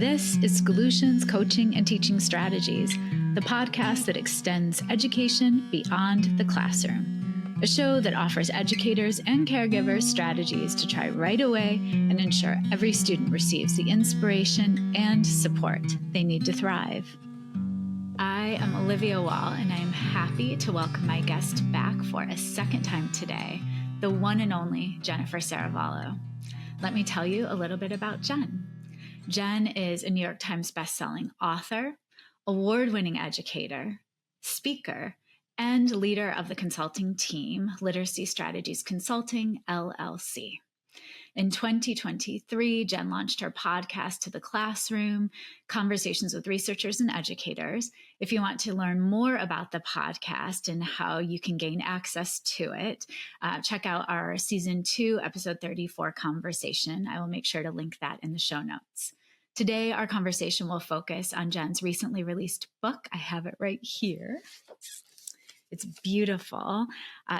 This is Solutions Coaching and Teaching Strategies, the podcast that extends education beyond the classroom. A show that offers educators and caregivers strategies to try right away and ensure every student receives the inspiration and support they need to thrive. I am Olivia Wall, and I am happy to welcome my guest back for a second time today, the one and only Jennifer Saravallo. Let me tell you a little bit about Jen. Jen is a New York Times bestselling author, award-winning educator, speaker, and leader of the consulting team, Literacy Strategies Consulting, LLC. In 2023, Jen launched her podcast, To the Classroom, Conversations with Researchers and Educators. If you want to learn more about the podcast and how you can gain access to it, check out our Season 2, Episode 34 conversation. I will make sure to link that in the show notes. Today, our conversation will focus on Jen's recently released book. I have it right here. It's beautiful.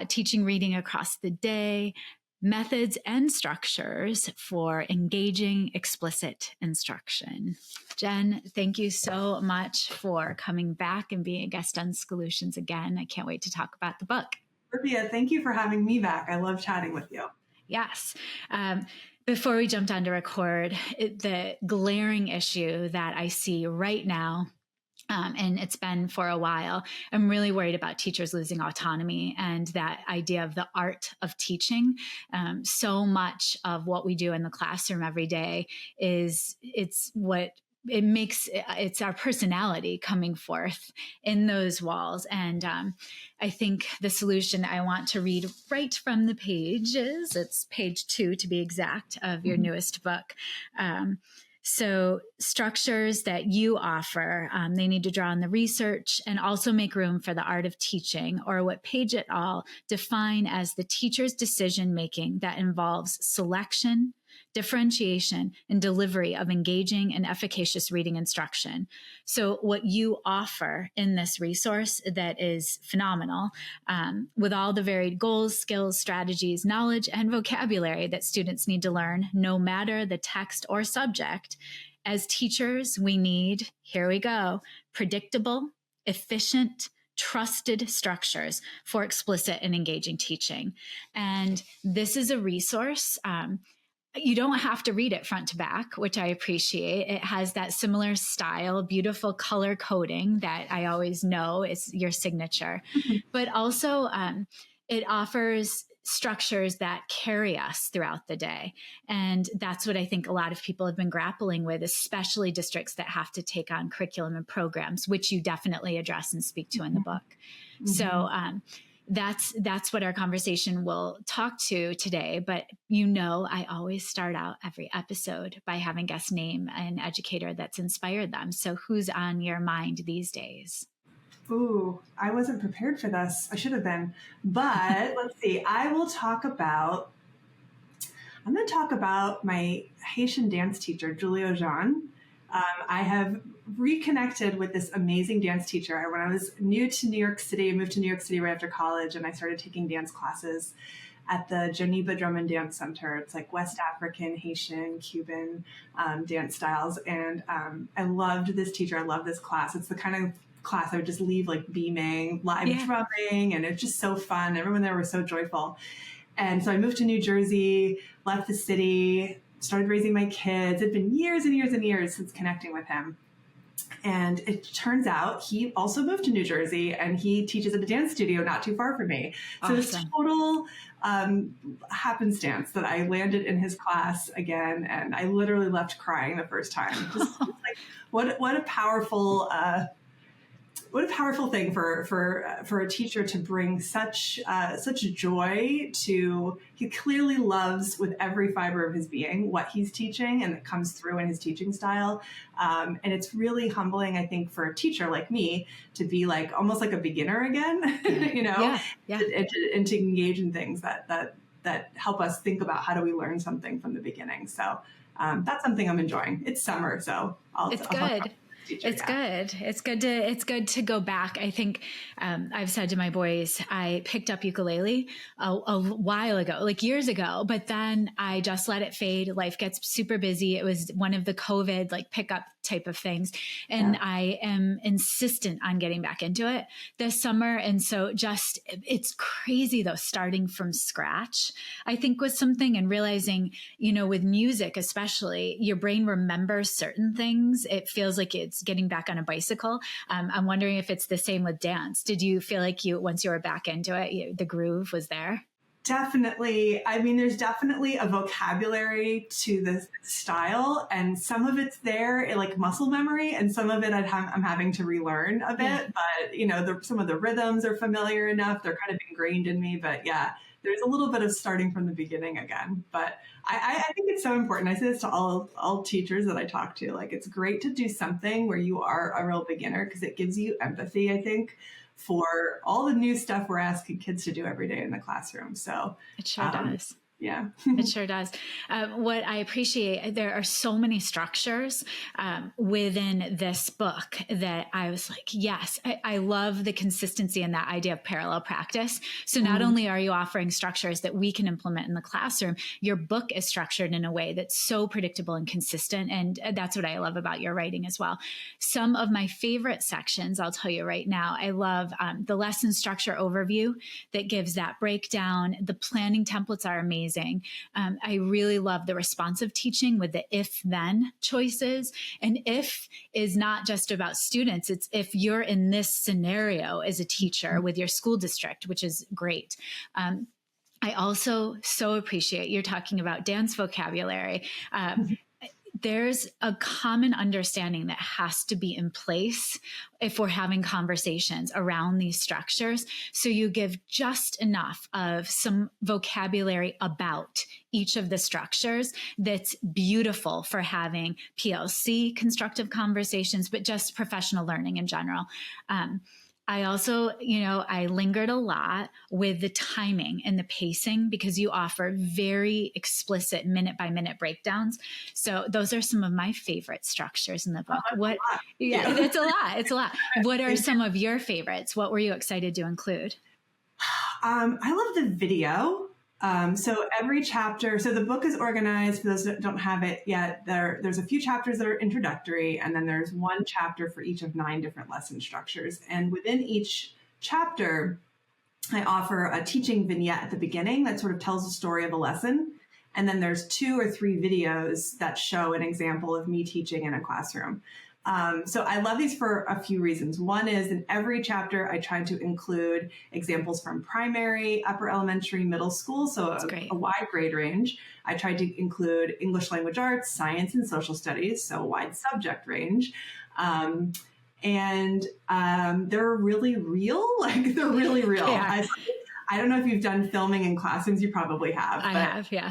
Teaching reading across the day, methods and structures for engaging explicit instruction. Jen, thank you so much for coming back and being a guest on Solutions again. I can't wait to talk about the book. Olivia, thank you for having me back. I love chatting with you. Yes. Before we jumped on to record, the glaring issue that I see right now, and it's been for a while, I'm really worried about teachers losing autonomy and that idea of the art of teaching. So much of what we do in the classroom every day it's our personality coming forth in those walls. And I think the solution I want to read right from the pages, it's page 2 to be exact, of your newest book. So structures that you offer, they need to draw on the research and also make room for the art of teaching, or what Page et al. Define as the teacher's decision-making that involves selection, differentiation, and delivery of engaging and efficacious reading instruction. So what you offer in this resource that is phenomenal, with all the varied goals, skills, strategies, knowledge, and vocabulary that students need to learn, no matter the text or subject. As teachers, we need, here we go, predictable, efficient, trusted structures for explicit and engaging teaching. And this is a resource. You don't have to read it front to back, which I appreciate. It has that similar style, beautiful color coding that I always know is your signature. But also it offers structures that carry us throughout the day. And that's what I think a lot of people have been grappling with, especially districts that have to take on curriculum and programs, which you definitely address and speak to in the book. So that's what our conversation will talk to today. But I always start out every episode by having guests name an educator that's inspired them. So who's on your mind these days? Ooh, I wasn't prepared for this. I should have been. But let's see. I'm going to talk about my Haitian dance teacher, Julia Jean. I have reconnected with this amazing dance teacher. When I was new to New York City, I moved to New York City right after college, and I started taking dance classes at the Joniba Drum and Dance Center. It's like West African, Haitian, Cuban dance styles. And I loved this teacher. I love this class. It's the kind of class I would just leave like beaming, live drumming, and it's just so fun. Everyone there was so joyful. And so I moved to New Jersey, left the city, started raising my kids. It's been years and years and years since connecting with him. And it turns out he also moved to New Jersey, and he teaches at a dance studio not too far from me. So it's total happenstance that I landed in his class again, and I literally left crying the first time. Just like what a powerful thing for a teacher to bring such joy to. He clearly loves with every fiber of his being what he's teaching, and it comes through in his teaching style. And it's really humbling, I think, for a teacher like me to be like almost like a beginner again, and to engage in things that help us think about how do we learn something from the beginning. So that's something I'm enjoying. It's summer, so it's good. teacher. It's good. It's good to go back. I think I've said to my boys, I picked up ukulele a while ago, like years ago, but then I just let it fade. Life gets super busy. It was one of the COVID like pickup type of things. And I am insistent on getting back into it this summer. And so it's crazy though, starting from scratch, I think was something, and realizing, with music, especially, your brain remembers certain things. It feels like it's getting back on a bicycle. I'm wondering if it's the same with dance. Did you feel like once you were back into it, the groove was there? Definitely. I mean, there's definitely a vocabulary to the style, and some of it's there, like muscle memory, and some of it I'm having to relearn a bit. But some of the rhythms are familiar enough; they're kind of ingrained in me. But yeah, there's a little bit of starting from the beginning again. But I think it's so important. I say this to all teachers that I talk to. Like, it's great to do something where you are a real beginner, because it gives you empathy, I think, for all the new stuff we're asking kids to do every day in the classroom. So it sure does. Yeah, it sure does. What I appreciate, there are so many structures within this book that I was like, yes, I love the consistency and that idea of parallel practice. So not only are you offering structures that we can implement in the classroom, your book is structured in a way that's so predictable and consistent. And that's what I love about your writing as well. Some of my favorite sections, I'll tell you right now, I love the lesson structure overview that gives that breakdown. The planning templates are amazing. I really love the responsive teaching with the if-then choices. And if is not just about students. It's if you're in this scenario as a teacher with your school district, which is great. I also so appreciate you're talking about dance vocabulary. There's a common understanding that has to be in place if we're having conversations around these structures. So you give just enough of some vocabulary about each of the structures that's beautiful for having PLC constructive conversations, but just professional learning in general. I also, I lingered a lot with the timing and the pacing, because you offer very explicit minute by minute breakdowns. So those are some of my favorite structures in the book. It's a lot. It's a lot. What are some of your favorites? What were you excited to include? I love the video. So every chapter, so the book is organized for those that don't have it yet. There's a few chapters that are introductory, and then there's one chapter for each of 9 different lesson structures. And within each chapter, I offer a teaching vignette at the beginning that sort of tells the story of a lesson. And then there's 2 or 3 videos that show an example of me teaching in a classroom. So I love these for a few reasons. One is, in every chapter, I try to include examples from primary, upper elementary, middle school, so a wide grade range. I tried to include English language arts, science, and social studies, so a wide subject range. And they're really real. Like, they're really real. Yeah. I don't know if you've done filming in classrooms. You probably have. I have, yeah.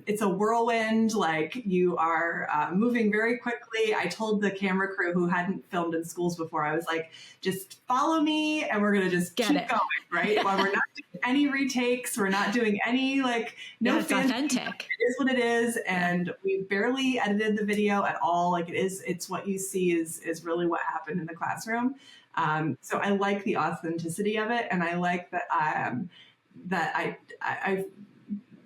It's a whirlwind. Like, you are moving very quickly. I told the camera crew who hadn't filmed in schools before, I was like, just follow me and we're going to just keep going, right? While we're not doing any retakes, we're not doing any, it's authentic. It is what it is. And we barely edited the video at all. Like, it's what you see is really what happened in the classroom. So I like the authenticity of it. And I like that I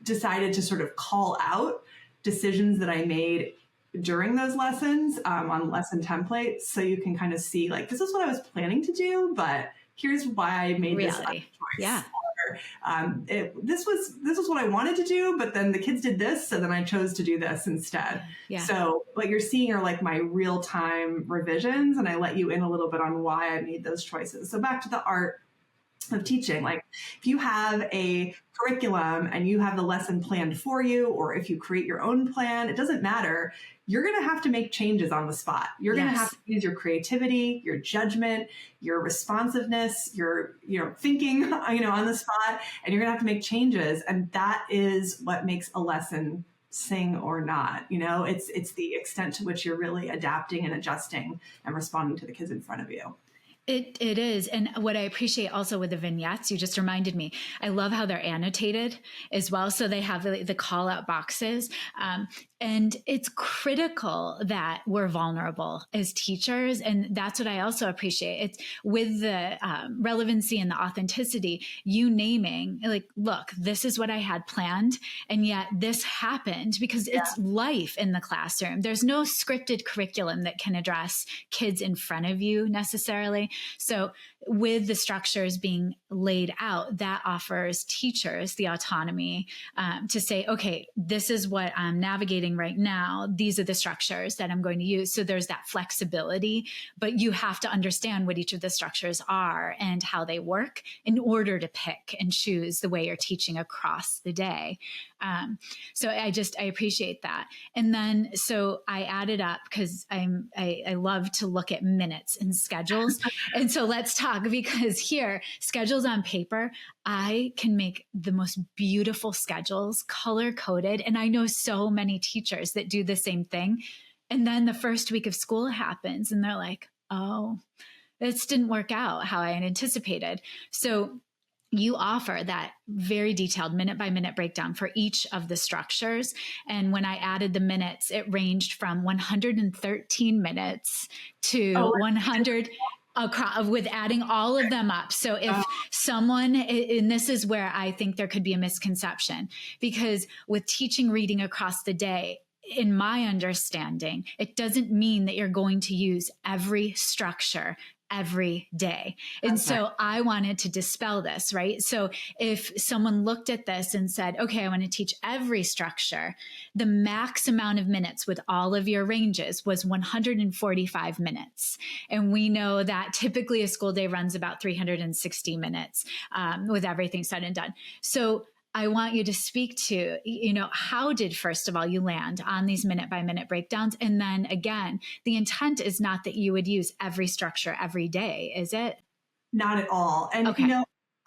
decided to sort of call out decisions that I made during those lessons on lesson templates. So you can kind of see, like, this is what I was planning to do, but here's why I made this choice. Yeah. This was what I wanted to do, but then the kids did this, so then I chose to do this instead. Yeah. So what you're seeing are like my real-time revisions, and I let you in a little bit on why I made those choices. So back to the art of teaching. Like, if you have a curriculum and you have the lesson planned for you, or if you create your own plan, it doesn't matter. You're going to have to make changes on the spot. You're going to have to use your creativity, your judgment, your responsiveness, your thinking, on the spot, and you're going to have to make changes. And that is what makes a lesson sing or not. It's the extent to which you're really adapting and adjusting and responding to the kids in front of you. It is. And what I appreciate also with the vignettes, you just reminded me, I love how they're annotated as well. So they have the call out boxes. And it's critical that we're vulnerable as teachers. And that's what I also appreciate. It's with the relevancy and the authenticity, you naming like, look, this is what I had planned. And yet this happened because it's life in the classroom. There's no scripted curriculum that can address kids in front of you necessarily. So with the structures being laid out, that offers teachers the autonomy to say, okay, this is what I'm navigating right now. These are the structures that I'm going to use. So there's that flexibility, but you have to understand what each of the structures are and how they work in order to pick and choose the way you're teaching across the day. So I appreciate that. And then, so I added up because I love to look at minutes and schedules. And so let's talk, because here, schedules on paper, I can make the most beautiful schedules, color coded. And I know so many teachers that do the same thing. And then the first week of school happens and they're like, oh, this didn't work out how I had anticipated. So you offer that very detailed minute by minute breakdown for each of the structures. And when I added the minutes, it ranged from 113 minutes to 100 across, with adding all of them up. So if someone, and this is where I think there could be a misconception, because with teaching reading across the day, in my understanding, it doesn't mean that you're going to use every structure every day. And so I wanted to dispel this, right? So if someone looked at this and said, okay, I want to teach every structure, the max amount of minutes with all of your ranges was 145 minutes. And we know that typically a school day runs about 360 minutes with everything said and done. So I want you to speak to, how did, first of all, you land on these minute by minute breakdowns? And then again, the intent is not that you would use every structure every day, is it? Not at all. And,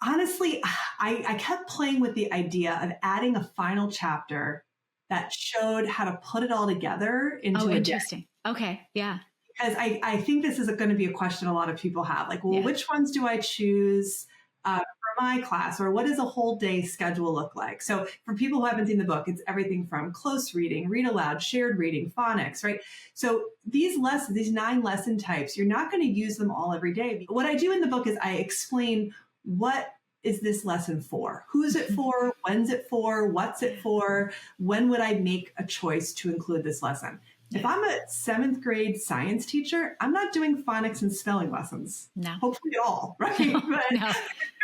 honestly, I kept playing with the idea of adding a final chapter that showed how to put it all together into a interesting. Day. Okay. Yeah. Because I think this is going to be a question a lot of people have. Like, well, which ones do I choose for my class, or what does a whole day schedule look like? So for people who haven't seen the book, it's everything from close reading, read aloud, shared reading, phonics, right? So these lessons, these 9 lesson types, you're not going to use them all every day. What I do in the book is I explain, what is this lesson for? Who's it for? When's it for? What's it for? When would I make a choice to include this lesson? If I'm a 7th grade science teacher, I'm not doing phonics and spelling lessons. No. Hopefully at all, right? No.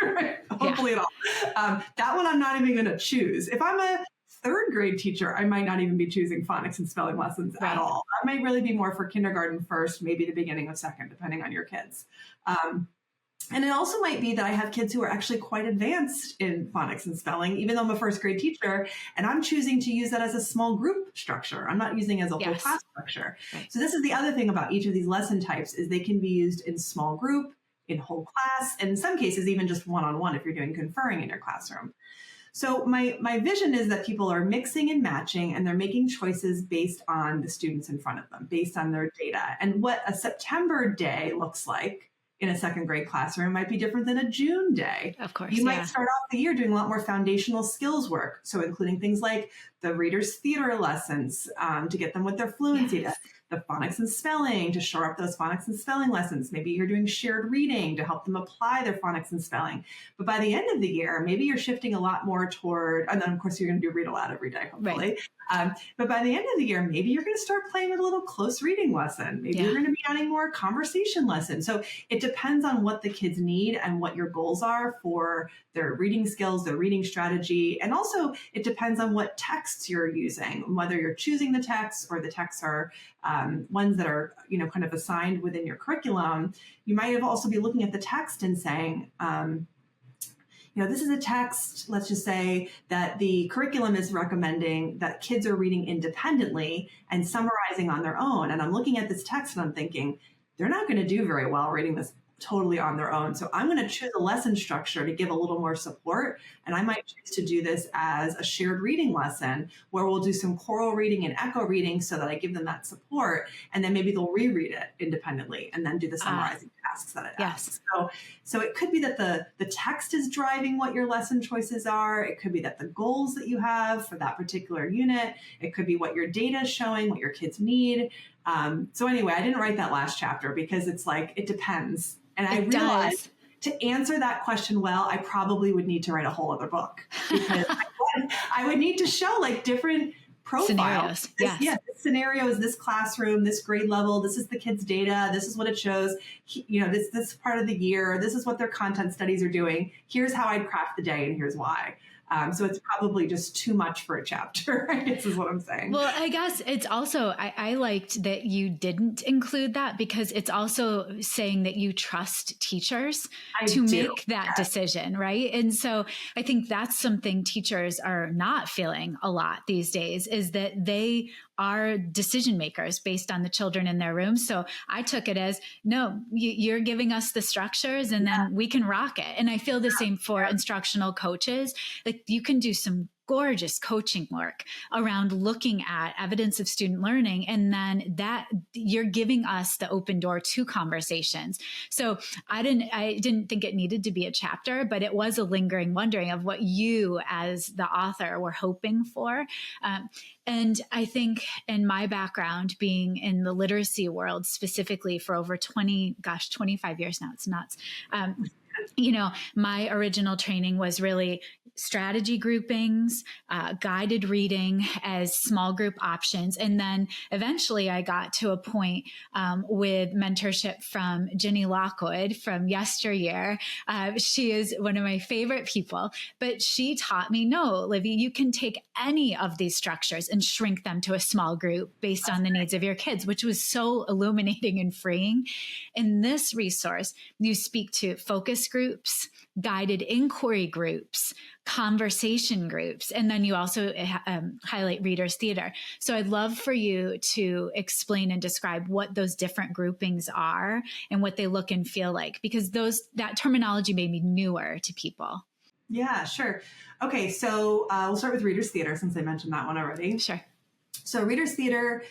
Right? Hopefully at all. That one I'm not even going to choose. If I'm a 3rd grade teacher, I might not even be choosing phonics and spelling lessons at all. That might really be more for kindergarten first, maybe the beginning of 2nd, depending on your kids. And it also might be that I have kids who are actually quite advanced in phonics and spelling, even though I'm a 1st grade teacher, and I'm choosing to use that as a small group structure. I'm not using it as a whole class structure. Right. So this is the other thing about each of these lesson types, is they can be used in small group, in whole class, and in some cases, even just one-on-one if you're doing conferring in your classroom. So my vision is that people are mixing and matching, and they're making choices based on the students in front of them, based on their data. And what a September day looks like in a 2nd grade classroom might be different than a June day. Of course. You might start off the year doing a lot more foundational skills work. So including things like the reader's theater lessons to get them with their fluency, the phonics and spelling to shore up those phonics and spelling lessons. Maybe you're doing shared reading to help them apply their phonics and spelling. But by the end of the year, maybe you're shifting a lot more toward, and then of course you're going to do read aloud every day, hopefully. Right. But by the end of the year, maybe you're going to start playing with a little close reading lesson. Maybe you're going to be adding more conversation lessons. So it depends on what the kids need and what your goals are for their reading skills, their reading strategy. And also it depends on what texts you're using, whether you're choosing the texts or the texts are ones that are, kind of assigned within your curriculum. You might have also be looking at the text and saying, this is a text, let's just say, that the curriculum is recommending that kids are reading independently and summarizing on their own. And I'm looking at this text and I'm thinking, they're not going to do very well reading this totally on their own. So I'm going to choose a lesson structure to give a little more support. And I might choose to do this as a shared reading lesson where we'll do some choral reading and echo reading so that I give them that support. And then maybe they'll reread it independently and then do the summarizing tasks that it Yes. asks. So it could be that the text is driving what your lesson choices are. It could be that the goals that you have for that particular unit. It could be what your data is showing, what your kids need. So anyway, I didn't write that last chapter because it's like, it depends. And I realized to answer that question well, I probably would need to write a whole other book because I would need to show like different profiles. Scenarios. Yes. This scenario is this classroom, this grade level, this is the kids' data, this is what it shows. This part of the year, this is what their content studies are doing. Here's how I'd craft the day, and here's why. So it's probably just too much for a chapter, I guess is what I'm saying. Well, I guess it's also, I liked that you didn't include that because it's also saying that you trust teachers to make that decision, right? And so I think that's something teachers are not feeling a lot these days, is that they are decision makers based on the children in their rooms. So I took it as, no, you're giving us the structures and then we can rock it. And I feel the same for instructional coaches. Like you can do some gorgeous coaching work around looking at evidence of student learning. And then that you're giving us the open door to conversations. So I didn't think it needed to be a chapter, but it was a lingering wondering of what you as the author were hoping for. And I think in my background, being in the literacy world specifically for over 25 years now, it's nuts. My original training was really strategy groupings, guided reading as small group options. And then eventually I got to a point with mentorship from Ginny Lockwood from yesteryear. She is one of my favorite people, but she taught me, no, Livy, you can take any of these structures and shrink them to a small group based on the needs of your kids, which was so illuminating and freeing. In this resource, you speak to focus groups, guided inquiry groups, conversation groups, and then you also highlight readers theater. So I'd love for you to explain and describe what those different groupings are and what they look and feel like, because that terminology may be newer to people. Yeah, sure. Okay, so we'll start with readers theater since I mentioned that one already. Sure. So readers theater,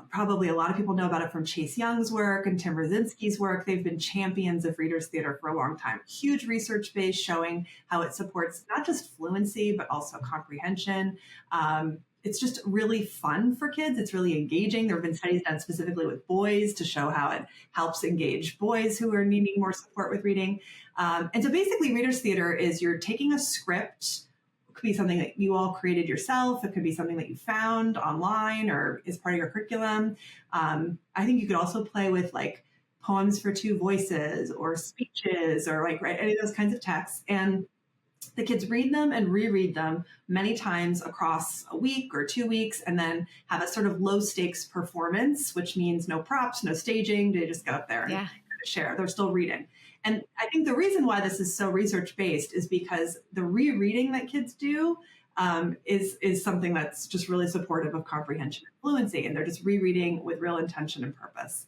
probably a lot of people know about it from Chase Young's work and Tim Brzezinski's work. They've been champions of readers theater for a long time. Huge research base showing how it supports not just fluency, but also comprehension. It's just really fun for kids. It's really engaging. There have been studies done specifically with boys to show how it helps engage boys who are needing more support with reading. And so basically readers theater is you're taking a script. It could be something that you all created yourself. It could be something that you found online or is part of your curriculum. I think you could also play with like poems for two voices or speeches or like write any of those kinds of texts. And the kids read them and reread them many times across a week or 2 weeks, and then have a sort of low stakes performance, which means no props, no staging. They just get up there and share. They're still reading. And I think the reason why this is so research based is because the rereading that kids do is something that's just really supportive of comprehension and fluency. And they're just rereading with real intention and purpose.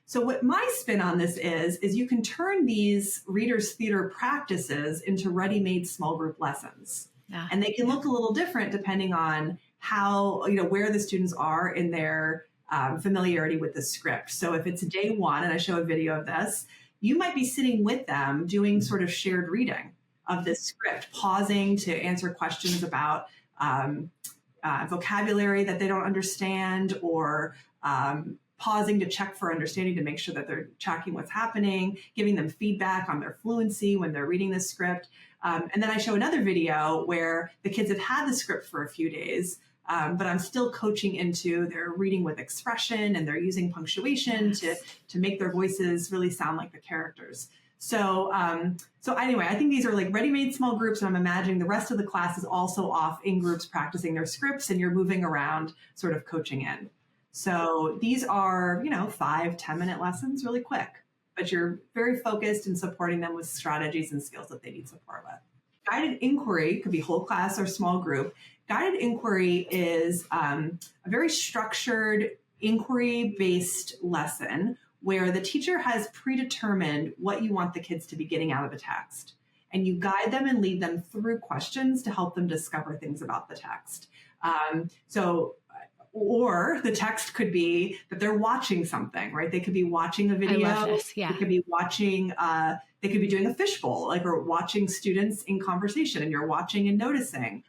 So what my spin on this is you can turn these readers theater practices into ready-made small group lessons. And they can look a little different depending on how, where the students are in their familiarity with the script. So if it's day one, and I show a video of this, you might be sitting with them doing sort of shared reading of this script, pausing to answer questions about vocabulary that they don't understand, or pausing to check for understanding to make sure that they're tracking what's happening, giving them feedback on their fluency when they're reading the script. And then I show another video where the kids have had the script for a few days, but I'm still coaching into their reading with expression, and they're using punctuation to make their voices really sound like the characters. So anyway, I think these are like ready-made small groups, and I'm imagining the rest of the class is also off in groups practicing their scripts, and you're moving around sort of coaching in. So these are, 5-10 minute lessons, really quick, but you're very focused in supporting them with strategies and skills that they need support with. Guided inquiry could be whole class or small group. Guided inquiry is a very structured inquiry-based lesson where the teacher has predetermined what you want the kids to be getting out of the text. And you guide them and lead them through questions to help them discover things about the text. So or the text could be that they're watching something, right? They could be watching a video. I love this. Yeah. They could be watching, they could be doing a fishbowl, like, or watching students in conversation, and you're watching and noticing.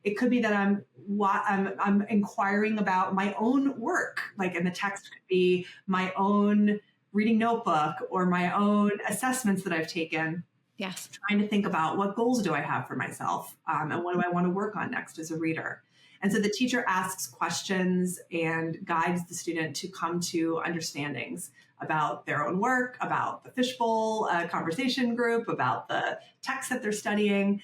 It could be that I'm inquiring about my own work, like, and the text could be my own reading notebook or my own assessments that I've taken. Yes. Trying to think about what goals do I have for myself, and what do I want to work on next as a reader. And so the teacher asks questions and guides the student to come to understandings about their own work, about the fishbowl conversation group, about the text that they're studying.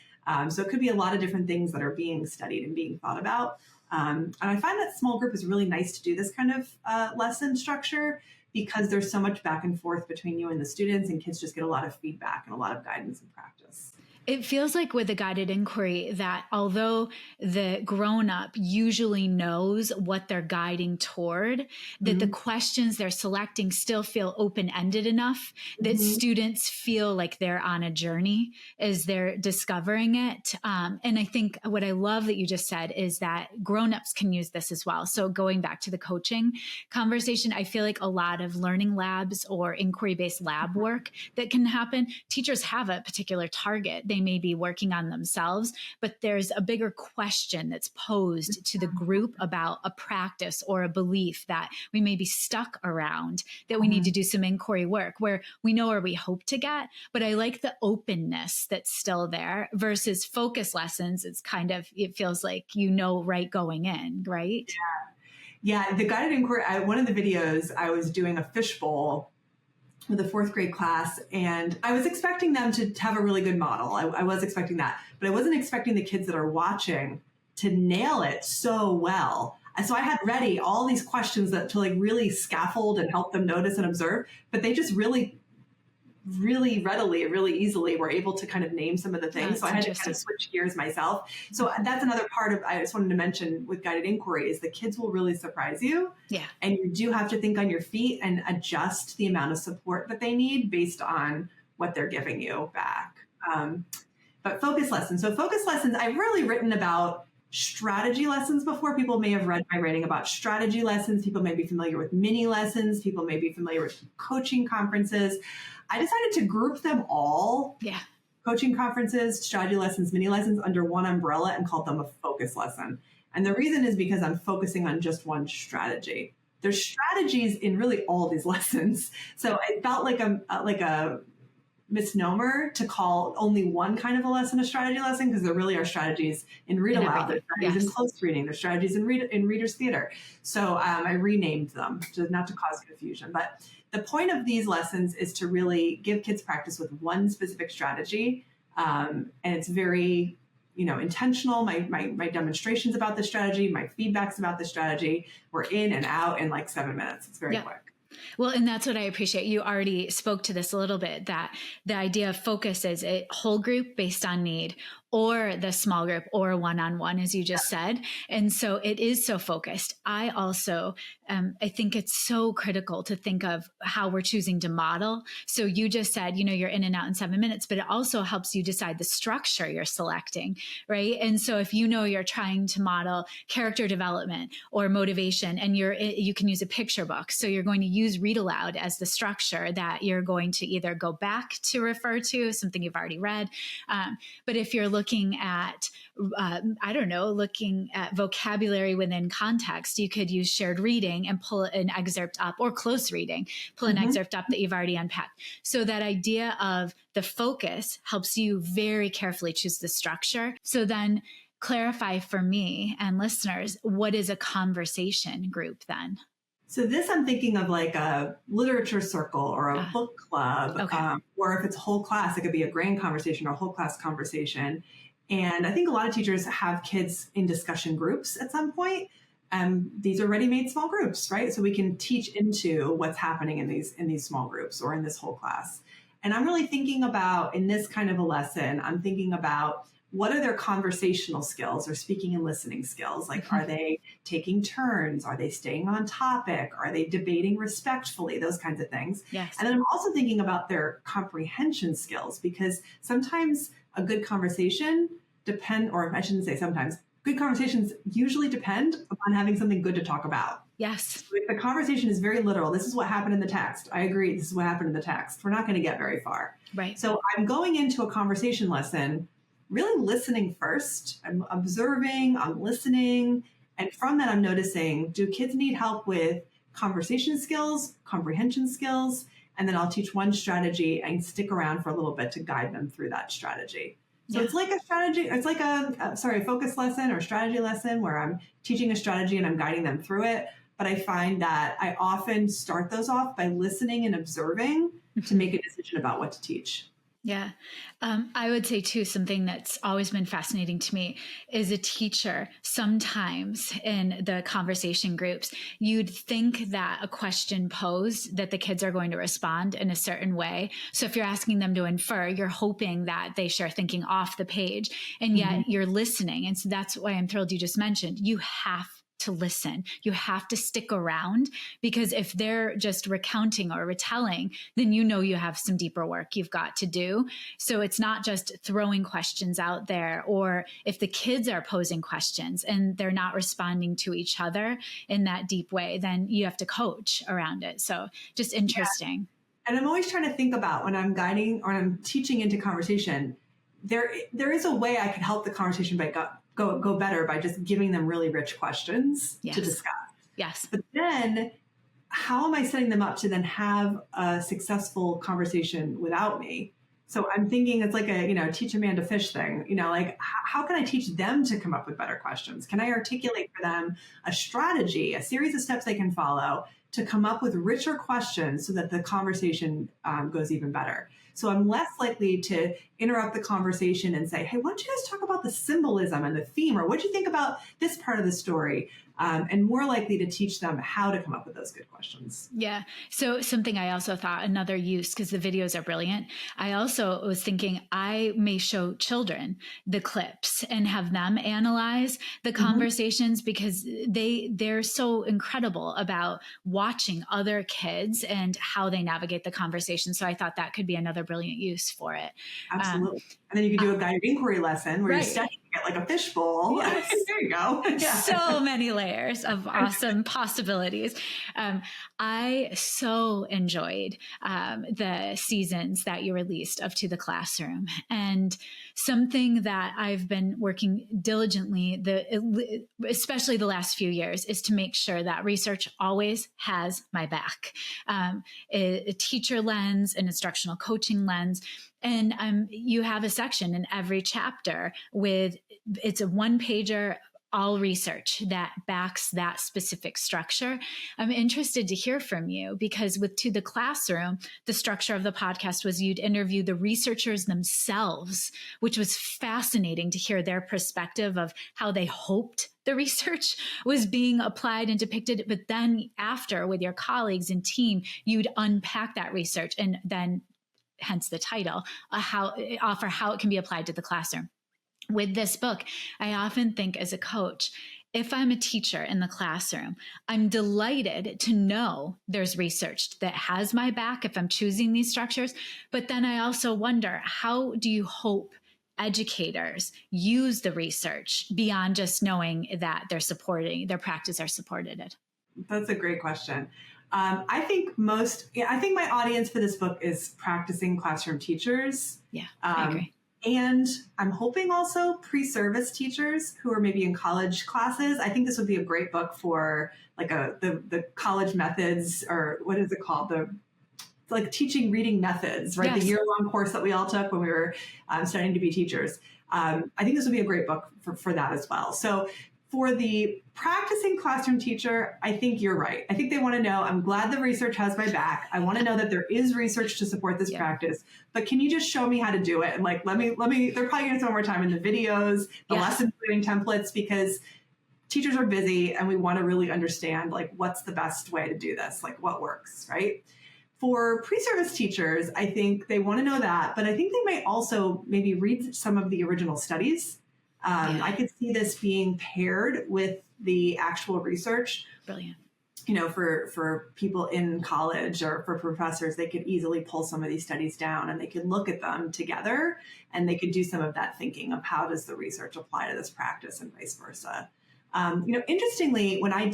So it could be a lot of different things that are being studied and being thought about. And I find that small group is really nice to do this kind of lesson structure, because there's so much back and forth between you and the students, and kids just get a lot of feedback and a lot of guidance and practice. It feels like with a guided inquiry that although the grown-up usually knows what they're guiding toward, that the questions they're selecting still feel open-ended enough that students feel like they're on a journey as they're discovering it. And I think what I love that you just said is that grown-ups can use this as well. So going back to the coaching conversation, I feel like a lot of learning labs or inquiry-based lab work that can happen, teachers have a particular target. They may be working on themselves, but there's a bigger question that's posed to the group about a practice or a belief that we may be stuck around, that we need to do some inquiry work where we know where we hope to get. But I like the openness that's still there versus focus lessons. It's kind of, it feels like, right going in, right? Yeah. The guided inquiry, one of the videos, I was doing a fishbowl with a fourth grade class, and I was expecting them to have a really good model. I was expecting that, but I wasn't expecting the kids that are watching to nail it so well. And so I had ready all these questions that to like really scaffold and help them notice and observe, but they just really readily, really easily were able to kind of name some of the things. So I had to kind of switch gears myself. So that's another part of, I just wanted to mention with guided inquiry, is the kids will really surprise you. Yeah. And you do have to think on your feet and adjust the amount of support that they need based on what they're giving you back. But focus lessons. So focus lessons, I've really written about strategy lessons before. People may have read my writing about strategy lessons. People may be familiar with mini lessons. People may be familiar with coaching conferences. I decided to group them all, coaching conferences, strategy lessons, mini lessons, under one umbrella and called them a focus lesson. And the reason is because I'm focusing on just one strategy. There's strategies in really all these lessons. So it felt like a misnomer to call only one kind of a lesson a strategy lesson, because there really are strategies in read aloud, there's strategies in close reading, there's strategies in reader's theater. So I renamed them not to cause confusion. But the point of these lessons is to really give kids practice with one specific strategy, and it's very intentional. My demonstrations about the strategy, my feedbacks about the strategy, were in and out in like 7 minutes. It's very quick. Well, and that's what I appreciate. You already spoke to this a little bit, that the idea of focus is a whole group based on need, or the small group, or one-on-one, as you just said. And so it is so focused. I also, I think it's so critical to think of how we're choosing to model. So you just said, you're in and out in 7 minutes, but it also helps you decide the structure you're selecting, right? And so if you're trying to model character development or motivation, and you can use a picture book. So you're going to use read aloud as the structure that you're going to either go back to refer to, something you've already read. But if you're looking at, looking at vocabulary within context, you could use shared reading and pull an excerpt up, or close reading, pull an excerpt up that you've already unpacked. So that idea of the focus helps you very carefully choose the structure. So then clarify for me and listeners, what is a conversation group then? So this, I'm thinking of like a literature circle or a book club, or if it's a whole class, it could be a grand conversation or a whole class conversation. And I think a lot of teachers have kids in discussion groups at some point. These are ready-made small groups, right? So we can teach into what's happening in these small groups or in this whole class. And I'm really thinking about, in this kind of a lesson, I'm thinking about, what are their conversational skills or speaking and listening skills? Like, are they taking turns? Are they staying on topic? Are they debating respectfulully? Those kinds of things. Yes. And then I'm also thinking about their comprehension skills, because sometimes a good conversation good good conversations usually depend upon having something good to talk about. Yes. If the conversation is very literal, this is what happened in the text. I agree. This is what happened in the text. We're not going to get very far. Right. So I'm going into a conversation lesson, really listening first. I'm observing, I'm listening. And from that, I'm noticing, do kids need help with conversation skills, comprehension skills? And then I'll teach one strategy and stick around for a little bit to guide them through that strategy. So it's like a strategy, it's like a focus lesson or strategy lesson where I'm teaching a strategy and I'm guiding them through it. But I find that I often start those off by listening and observing to make a decision about what to teach. Yeah. I would say too, something that's always been fascinating to me is a teacher. Sometimes in the conversation groups, you'd think that a question posed that the kids are going to respond in a certain way. So if you're asking them to infer, you're hoping that they share thinking off the page, and yet you're listening. And so that's why I'm thrilled you just mentioned, you have to listen. You have to stick around, because if they're just recounting or retelling, then you know you have some deeper work you've got to do. So it's not just throwing questions out there, or if the kids are posing questions and they're not responding to each other in that deep way, then you have to coach around it. So just interesting. Yeah. And I'm always trying to think about when I'm guiding or I'm teaching into conversation, there is a way I could help the conversation by go better by just giving them really rich questions to discuss. Yes. But then how am I setting them up to then have a successful conversation without me? So I'm thinking it's like a, teach a man to fish thing, like how can I teach them to come up with better questions? Can I articulate for them a strategy, a series of steps they can follow to come up with richer questions so that the conversation goes even better? So I'm less likely to interrupt the conversation and say, hey, why don't you guys talk about the symbolism and the theme, or what do you think about this part of the story? And more likely to teach them how to come up with those good questions. Yeah. So something I also thought, another use, because the videos are brilliant. I also was thinking I may show children the clips and have them analyze the conversations, because they're so incredible about watching other kids and how they navigate the conversation. So I thought that could be another brilliant use for it. Absolutely. And then you could do a guided inquiry lesson where you're studying it like a fishbowl. Yes. There you go. Yeah. So many layers of awesome possibilities. I so enjoyed the seasons that you released of To the Classroom. And something that I've been working diligently, especially the last few years, is to make sure that research always has my back. A teacher lens, an instructional coaching lens. And you have a section in every chapter it's a one-pager, all research that backs that specific structure. I'm interested to hear from you, because with To the Classroom, the structure of the podcast was you'd interview the researchers themselves, which was fascinating to hear their perspective of how they hoped the research was being applied and depicted. But then after, with your colleagues and team, you'd unpack that research and then, hence the title, how it can be applied to the classroom. With this book, I often think as a coach, if I'm a teacher in the classroom, I'm delighted to know there's research that has my back if I'm choosing these structures. But then I also wonder, how do you hope educators use the research beyond just knowing that their practice are supported? That's a great question. I think my audience for this book is practicing classroom teachers. Yeah, I agree. And I'm hoping also pre-service teachers who are maybe in college classes. I think this would be a great book for like the college methods, or what is it called? Like teaching reading methods, right? Yes. The year-long course that we all took when we were studying to be teachers. I think this would be a great book for that as well. So for the practicing classroom teacher, I think you're right. I think they want to know, I'm glad the research has my back. I want to know that there is research to support this practice, but can you just show me how to do it? And like, let me, they're probably going to spend more time in the videos, the lesson planning templates, because teachers are busy and we want to really understand like, what's the best way to do this? Like what works, right? For pre-service teachers, I think they want to know that, but I think they might also maybe read some of the original studies. I could see this being paired with the actual research. Brilliant. for people in college or for professors, they could easily pull some of these studies down and they could look at them together and they could do some of that thinking of how does the research apply to this practice and vice versa. Interestingly, when I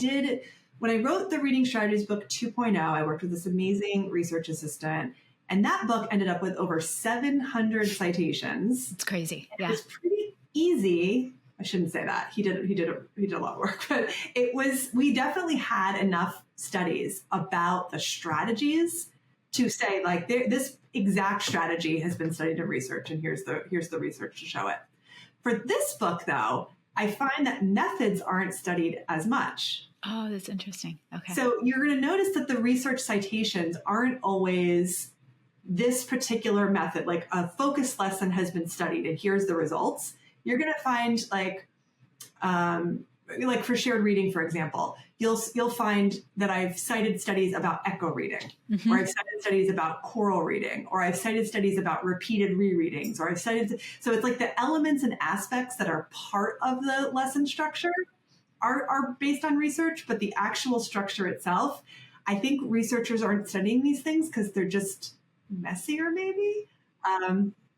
wrote the Reading Strategies book 2.0, I worked with this amazing research assistant, and that book ended up with over 700 citations. It's crazy. Yeah. It was pretty easy. I shouldn't say that. He did a lot of work, but we definitely had enough studies about the strategies to say like this exact strategy has been studied in research and here's the research to show it. For this book though, I find that methods aren't studied as much. Oh, that's interesting. Okay. So you're going to notice that the research citations aren't always this particular method, like a focused lesson has been studied and here's the results. You're going to find like for shared reading, for example, you'll find that I've cited studies about echo reading, mm-hmm. or I've cited studies about choral reading, or I've cited studies about repeated rereadings, or so it's like the elements and aspects that are part of the lesson structure are based on research, but the actual structure itself, I think researchers aren't studying these things because they're just messier, maybe,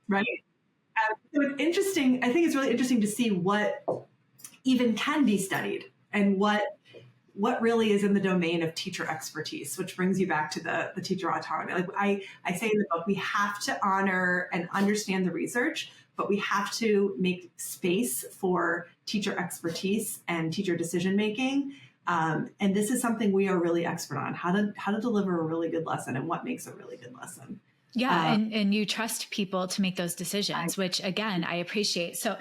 right? So it's interesting. I think it's really interesting to see what even can be studied and what really is in the domain of teacher expertise, which brings you back to the teacher autonomy. Like I say in the book, we have to honor and understand the research, but we have to make space for teacher expertise and teacher decision making. And this is something we are really expert on, how to deliver a really good lesson and what makes a really good lesson. Yeah. And you trust people to make those decisions, which again, I appreciate. So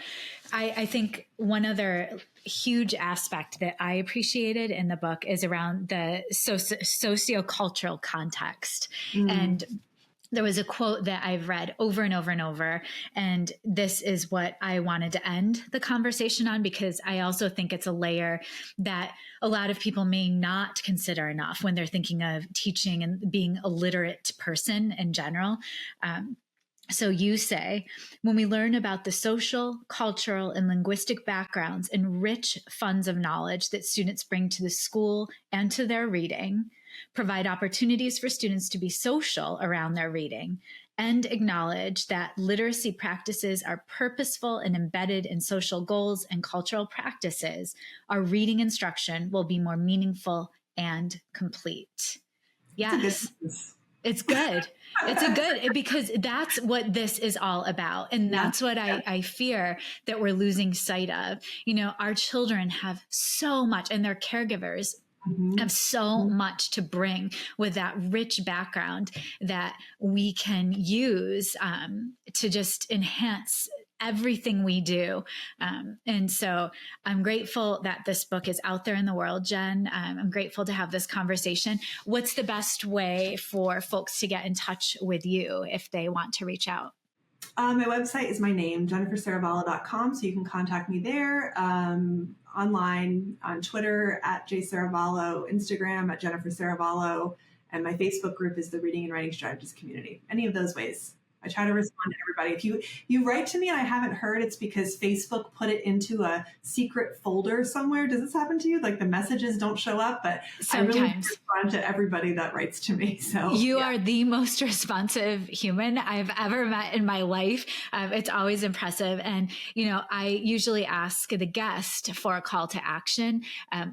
I think one other huge aspect that I appreciated in the book is around the sociocultural context. Mm. And there was a quote that I've read over and over and over, and this is what I wanted to end the conversation on, because I also think it's a layer that a lot of people may not consider enough when they're thinking of teaching and being a literate person in general. So you say, when we learn about the social, cultural, and linguistic backgrounds and rich funds of knowledge that students bring to the school and to their reading, provide opportunities for students to be social around their reading, and acknowledge that literacy practices are purposeful and embedded in social goals and cultural practices, our reading instruction will be more meaningful and complete. Yes. It's good. Because that's what this is all about. And that's what I fear that we're losing sight of. Our children have so much, and their caregivers have so much to bring with that rich background that we can use to just enhance everything we do. And so I'm grateful that this book is out there in the world, Jen. I'm grateful to have this conversation. What's the best way for folks to get in touch with you if they want to reach out? My website is my name, jennifersaravallo.com. So you can contact me there, online, on Twitter at @JSaravallo, Instagram at Jennifer Saravallo, and my Facebook group is the Reading and Writing Strategies Community. Any of those ways. I try to respond to everybody. If you write to me and I haven't heard, it's because Facebook put it into a secret folder somewhere. Does this happen to you? Like the messages don't show up, but sometimes. I really respond to everybody that writes to me. So you are the most responsive human I've ever met in my life. It's always impressive. And, I usually ask the guest for a call to action.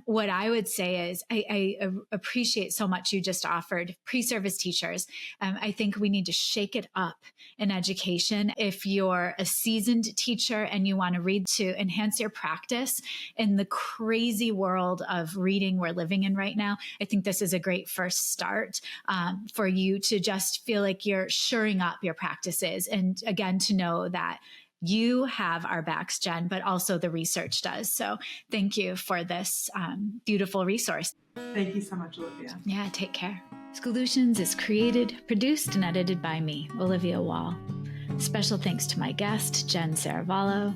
What I would say is I appreciate so much you just offered pre-service teachers. I think we need to shake it up in education. If you're a seasoned teacher and you want to read to enhance your practice in the crazy world of reading we're living in right now, I think this is a great first start for you to just feel like you're shoring up your practices. And again, to know that you have our backs, Jen, but also the research does. So thank you for this beautiful resource. Thank you so much, Olivia. Yeah, take care. Schoolutions is created, produced, and edited by me, Olivia Wall. Special thanks to my guest, Jen Saravallo.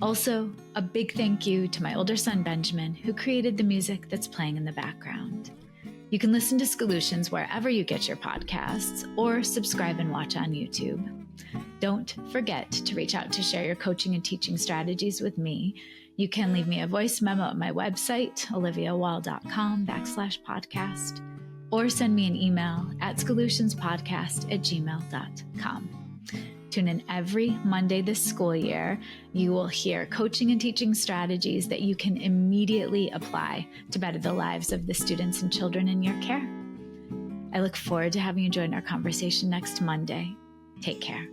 Also, a big thank you to my older son, Benjamin, who created the music that's playing in the background. You can listen to Schoolutions wherever you get your podcasts or subscribe and watch on YouTube. Don't forget to reach out to share your coaching and teaching strategies with me. You can leave me a voice memo at my website, oliviawall.com/podcast, or send me an email at solutionspodcast@gmail.com. Tune in every Monday this school year. You will hear coaching and teaching strategies that you can immediately apply to better the lives of the students and children in your care. I look forward to having you join our conversation next Monday. Take care.